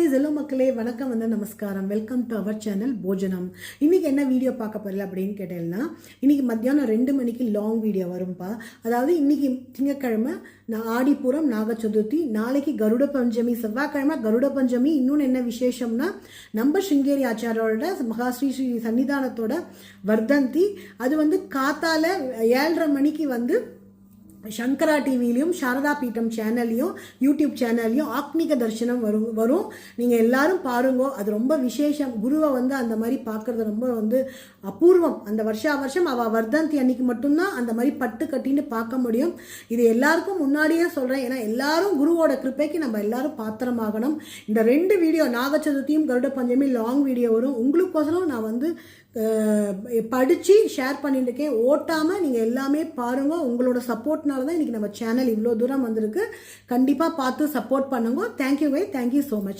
Guys, hello மக்களே, வணக்கம், நமஸ்காரம். வெல்கம் டு அவர் சேனல் போஜனம். இன்னைக்கு என்ன வீடியோ பார்க்க போறல அப்படின்னு கேட்டேன்னா, இன்னைக்கு மத்தியானம் 2 மணிக்கு லாங் வீடியோ வரும்பா. அதாவது இன்னைக்கு திங்கட்கிழமை ஆடிப்பூரம், நாக சதுர்த்தி, நாளைக்கு கருட பஞ்சமி, செவ்வாய்க்கிழமை கருட பஞ்சமி. இன்னொன்று என்ன விசேஷம்னா, நம்ம ஸ்ருங்கேரி ஆச்சாரோட மகாஸ்ரீ ஸ்ரீ சன்னிதானத்தோட வர்தந்தி. அது காத்தால 7:30 மணிக்கு சங்கரா டிவிலையும் சாரதா பீட்டம் சேனல்லையும் யூடியூப் சேனல்லையும் ஆக்னிக தரிசனம் வரும். நீங்கள் எல்லாரும் பாருங்க. அது ரொம்ப விசேஷம். குருவை அந்த மாதிரி பார்க்கறது ரொம்ப அபூர்வம். அந்த வருஷம் அவள் வர்தந்தி அன்னைக்கு மட்டும்தான் அந்த மாதிரி பட்டு கட்டின்னு பார்க்க முடியும். இது எல்லாருக்கும் முன்னாடியே சொல்கிறேன். ஏன்னா எல்லாரும் குருவோட கிருப்பைக்கு நம்ம எல்லாரும் பாத்திரமாகணும். இந்த 2 வீடியோ, நாக சதுர்த்தியும் கருட பஞ்சமி லாங் வீடியோ வரும். உங்களுக்கோசரம் நான் படித்து ஷேர் பண்ணிட்டு இருக்கேன். ஓட்டாமல் நீங்கள் எல்லாமே பாருங்கள். உங்களோட சப்போர்ட்னால தான் இன்றைக்கி நம்ம சேனல் இவ்வளோ தூரம் வந்திருக்கு. கண்டிப்பாக பார்த்து சப்போர்ட் பண்ணுங்க. Thank you so much.